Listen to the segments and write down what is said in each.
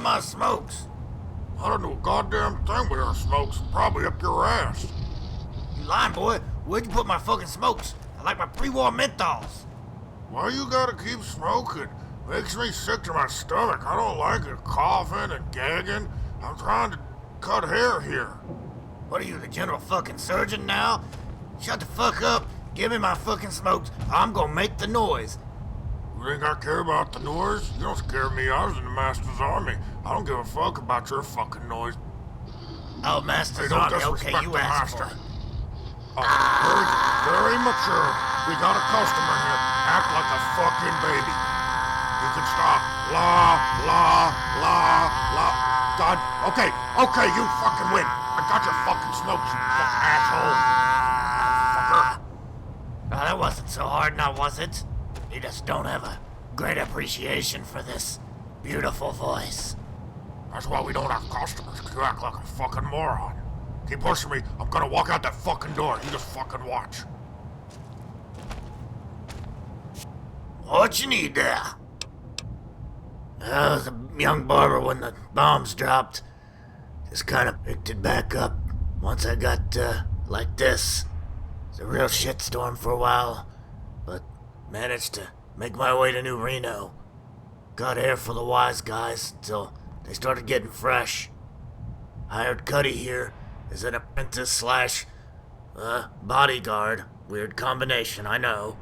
of my smokes? I don't do a goddamn thing with our smokes. Probably up your ass. You lying, boy. Where'd you put my fucking smokes? I like my pre-war menthols. Why you gotta keep smoking? Makes me sick to my stomach. I don't like it coughing and gagging. I'm trying to cut hair here. What are you, the general fucking surgeon now? Shut the fuck up. Give me my fucking smokes. I'm gonna make the noise. You think I care about the noise? You don't scare me. I was in the Master's Army. I don't give a fuck about your fucking noise. Oh, Master's Hey, don't Army. Okay, disrespect you the asked Master. for it. Oh, very mature. We got a customer here. Act like a fucking baby. You can stop. La, la, la, la. God. Okay, you fucking win. I got your fucking smokes, you fucking asshole. Fucker. Oh, that wasn't so hard now, was it? You just don't have a great appreciation for this beautiful voice. That's why we don't have customers, 'cause you act like a fucking moron. Keep pushing me. I'm gonna walk out that fucking door. You just fucking watch. What you need there? I was a young barber when the bombs dropped. Just kind of picked it back up once I got, like this. It's a real shitstorm for a while, but managed to make my way to New Reno. Got hair for the wise guys till they started getting fresh. Hired Cuddy here as an apprentice slash bodyguard. Weird combination, I know.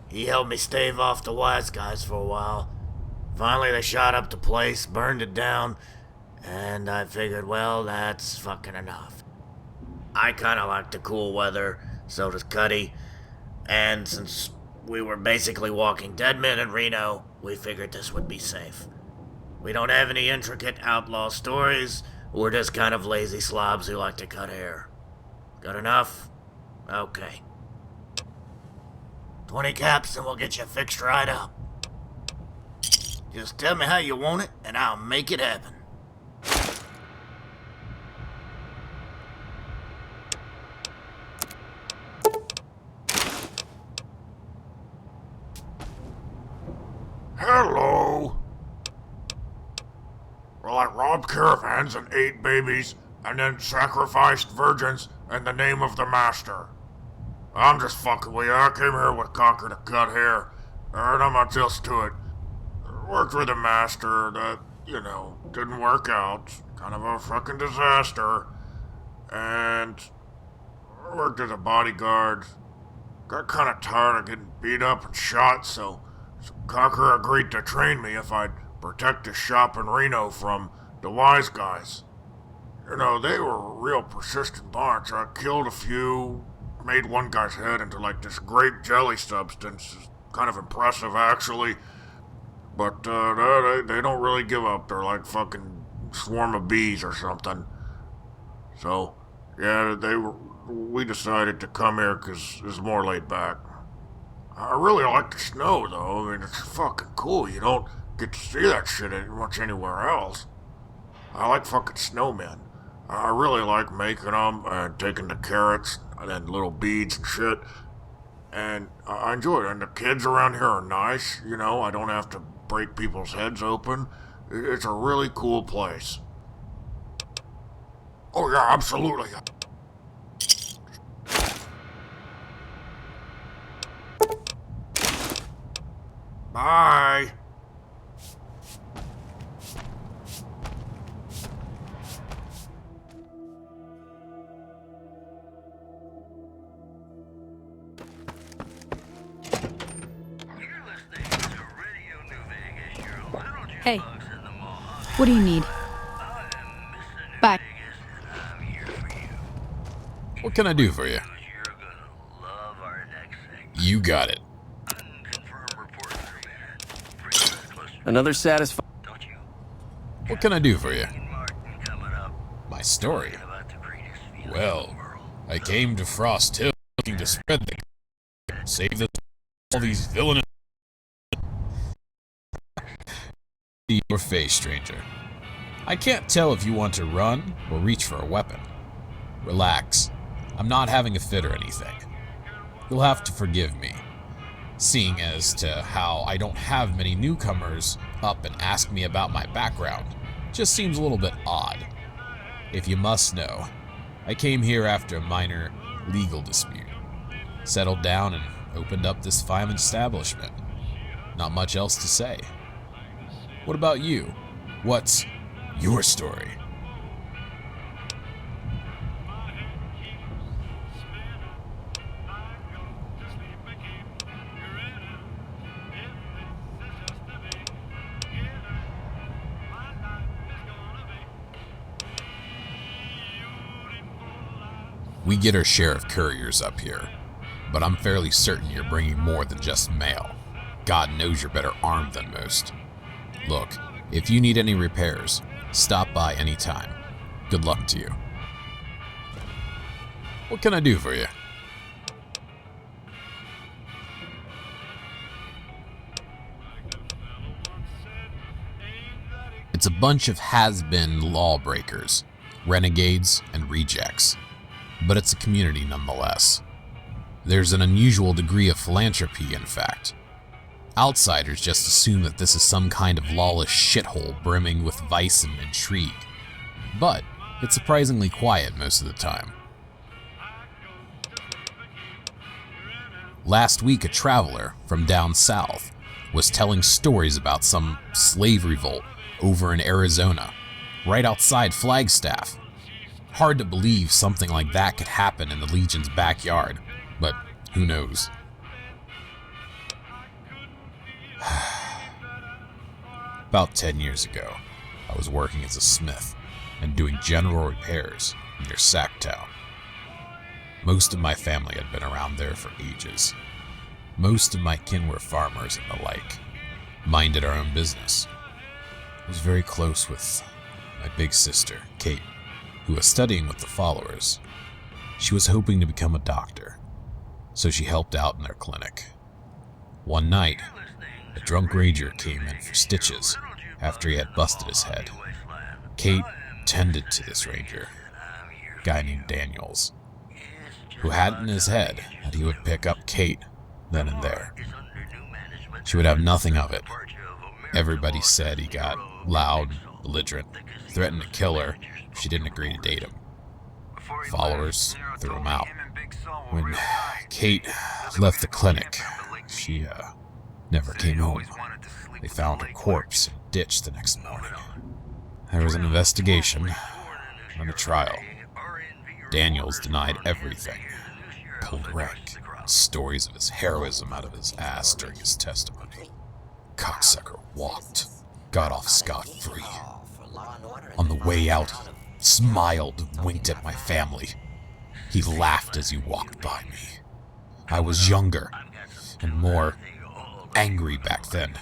He helped me stave off the wise guys for a while. Finally, they shot up the place, burned it down, and I figured, well, that's fucking enough. I kinda like the cool weather, so does Cuddy, and since we were basically walking dead men in Reno, we figured this would be safe. We don't have any intricate outlaw stories. We're just kind of lazy slobs who like to cut hair. Good enough? Okay. 20 caps and we'll get you fixed right up. Just tell me how you want it and I'll make it happen. Hello. Well, I robbed caravans and ate babies, and then sacrificed virgins in the name of the Master. I'm just fucking with you. I came here with Cocker to cut hair. There ain't much else to it. Worked with the Master. That, didn't work out. Kind of a fucking disaster. And worked as a bodyguard. Got kind of tired of getting beat up and shot, so Cocker agreed to train me if I'd protect his shop in Reno from the wise guys. They were a real persistent bunch. I killed a few, made one guy's head into like this grape jelly substance. Kind of impressive, actually. But they don't really give up. They're like fucking swarm of bees or something. So, yeah, we decided to come here because it's more laid back. I really like the snow, though. I mean, it's fucking cool. You don't get to see that shit much anywhere else. I like fucking snowmen. I really like making them and taking the carrots and little beads and shit. And I enjoy it. And the kids around here are nice. I don't have to break people's heads open. It's a really cool place. Oh, yeah, absolutely. Bye. Hey, what do you need? Bye. What can I do for you? You got it. Another satisfying. What can I do for you? My story? Well, I came to Frosthill looking to spread the save all these villainous. Your face, stranger. I can't tell if you want to run or reach for a weapon. Relax. I'm not having a fit or anything. You'll have to forgive me, seeing as to how I don't have many newcomers up and ask me about my background, Just seems a little bit odd. If you must know, I came here after a minor legal dispute. Settled down and opened up this fine establishment. Not much else to say. What about you? What's your story? We get our share of couriers up here, but I'm fairly certain you're bringing more than just mail. God knows you're better armed than most. Look, if you need any repairs, stop by anytime. Good luck to you. What can I do for you? It's a bunch of has-been lawbreakers, renegades, and rejects. But it's a community nonetheless. There's an unusual degree of philanthropy, in fact. Outsiders just assume that this is some kind of lawless shithole brimming with vice and intrigue. But it's surprisingly quiet most of the time. Last week, a traveler from down south was telling stories about some slave revolt over in Arizona, right outside Flagstaff. Hard to believe something like that could happen in the Legion's backyard, but who knows? About 10 years ago, I was working as a smith and doing general repairs near Sacktown. Most of my family had been around there for ages. Most of my kin were farmers and the like, minded our own business. I was very close with my big sister, Kate, who was studying with the followers. She was hoping to become a doctor, so she helped out in their clinic. One night, a drunk rager came in for stitches after he had busted his head. Kate tended to this ranger, a guy named Daniels, who had it in his head that he would pick up Kate then and there. She would have nothing of it. Everybody said he got loud, belligerent, threatened to kill her if she didn't agree to date him. Followers threw him out. When Kate left the clinic, she never came home. They found her corpse in a ditch the next morning. There was an investigation and a trial. Daniels denied everything, pulled rank, stories of his heroism out of his ass during his testimony. Cocksucker walked, got off scot-free. On the way out, he smiled and winked at my family. He laughed as he walked by me. I was younger and more angry back then.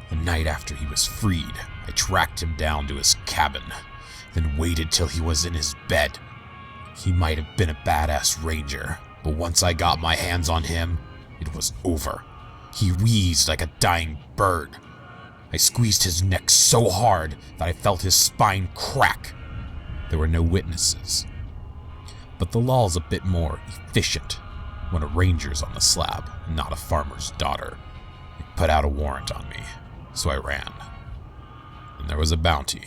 The night after he was freed, I tracked him down to his cabin, then waited till he was in his bed. He might have been a badass ranger, but once I got my hands on him, it was over. He wheezed like a dying bird. I squeezed his neck so hard that I felt his spine crack. There were no witnesses. But the law's a bit more efficient when a ranger's on the slab and not a farmer's daughter. They put out a warrant on me, so I ran. And there was a bounty.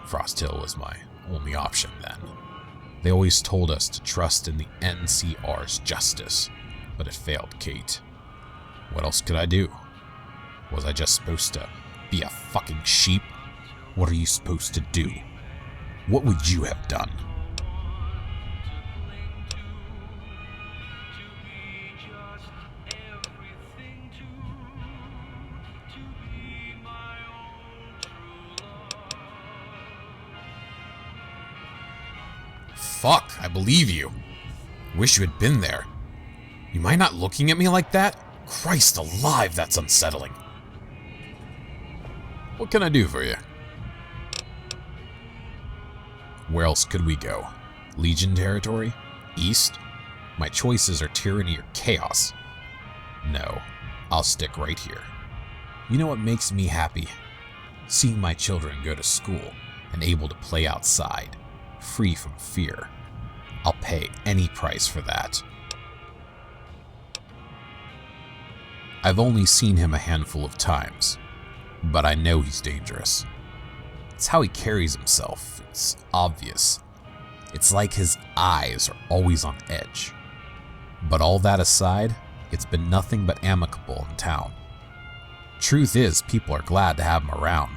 Frosthill was my only option then. They always told us to trust in the NCR's justice, but it failed Kate. What else could I do? Was I just supposed to be a fucking sheep? What are you supposed to do? What would you have done? Fuck, I believe you. Wish you had been there. You mind not looking at me like that? Christ alive, that's unsettling. What can I do for you? Where else could we go? Legion territory? East? My choices are tyranny or chaos. No, I'll stick right here. You know what makes me happy? Seeing my children go to school and able to play outside, free from fear. I'll pay any price for that. I've only seen him a handful of times, but I know he's dangerous. It's how he carries himself. It's obvious. It's like his eyes are always on edge. But all that aside, it's been nothing but amicable in town. Truth is, people are glad to have him around.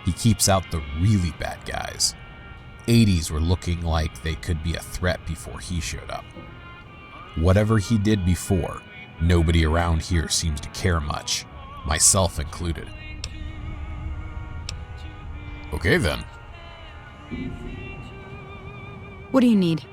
He keeps out the really bad guys. 80s were looking like they could be a threat before he showed up. Whatever he did before, nobody around here seems to care much, myself included. Okay then. What do you need?